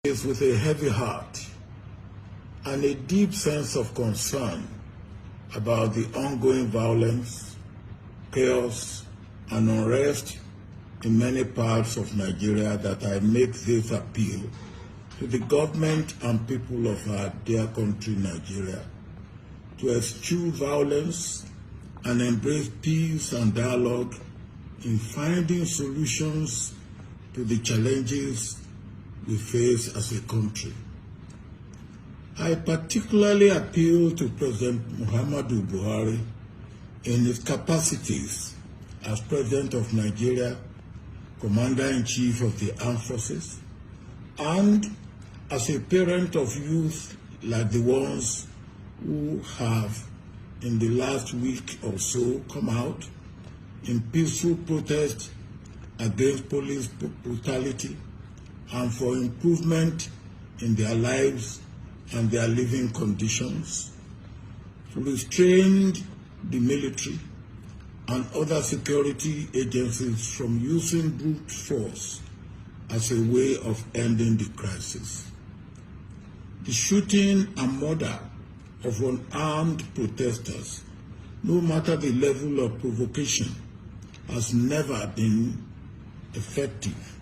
is with a heavy heart and a deep sense of concern about the ongoing violence, chaos, and unrest in many parts of Nigeria that I make this appeal to the government and people of our dear country, Nigeria, to eschew violence and embrace peace and dialogue in finding solutions to the challenges we face as a country. I particularly appeal to President Muhammadu Buhari in his capacities as President of Nigeria, Commander-in-Chief of the Armed Forces, and as a parent of youth like the ones who have in the last week or so come out in peaceful protest against police brutality and for improvement in their lives and their living conditions, to restrain the military and other security agencies from using brute force as a way of ending the crisis. The shooting and murder of unarmed protesters, no matter the level of provocation, has never been effective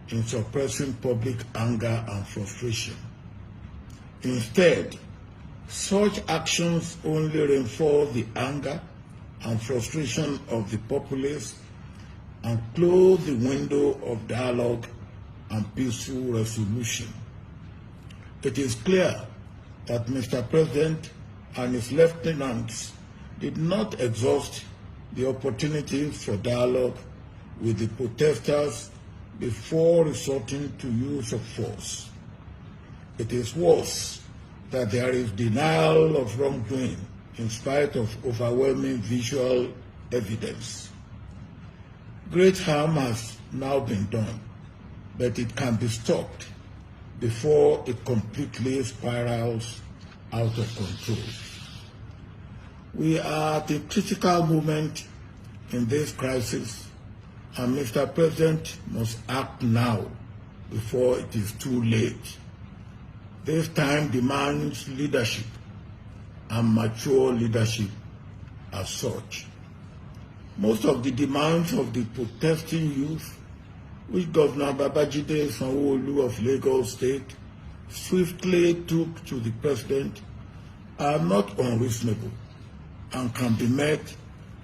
in suppressing public anger and frustration. Instead, such actions only reinforce the anger and frustration of the populace and close the window of dialogue and peaceful resolution. It is clear that Mr. President and his lieutenants did not exhaust the opportunities for dialogue with the protesters before resorting to use of force. It is worse that there is denial of wrongdoing in spite of overwhelming visual evidence. Great harm has now been done, but it can be stopped before it completely spirals out of control. We are at a critical moment in this crisis, and Mr. President must act now before it is too late. This time demands leadership and mature leadership as such. Most of the demands of the protesting youth, which Governor Babajide Sanwo-Olu of Lagos State swiftly took to the President, are not unreasonable and can be met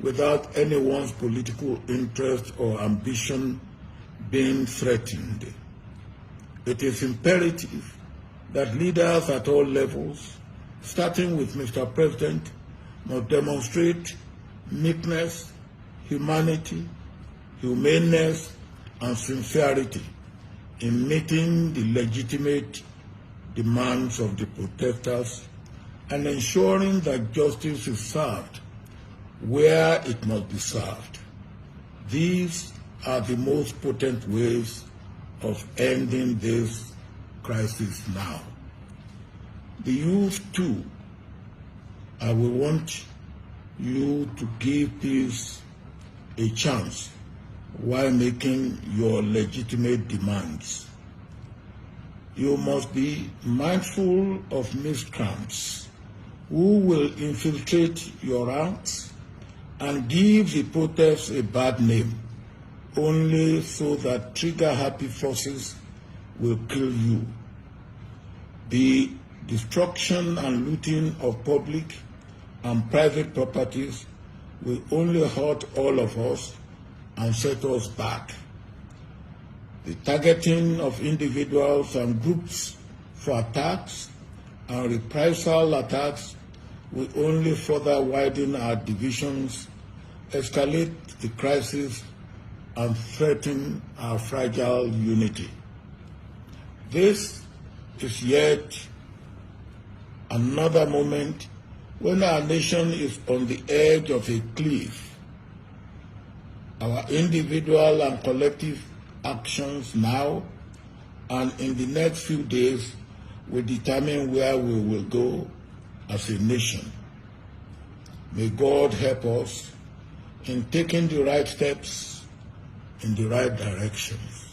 without anyone's political interest or ambition being threatened. It is imperative that leaders at all levels, starting with Mr. President, must demonstrate meekness, humanity, humaneness, and sincerity in meeting the legitimate demands of the protesters and ensuring that justice is served where it must be served. These are the most potent ways of ending this crisis now. The youth too, I will want you to give peace a chance while making your legitimate demands. You must be mindful of miscreants who will infiltrate your ranks and give the protests a bad name, only so that trigger-happy forces will kill you. The destruction and looting of public and private properties will only hurt all of us and set us back. The targeting of individuals and groups for attacks and reprisal attacks will only further widen our divisions, escalate the crisis, and threaten our fragile unity. This is yet another moment when our nation is on the edge of a cliff. Our individual and collective actions now and in the next few days will determine where we will go as a nation. May God help us in taking the right steps in the right directions.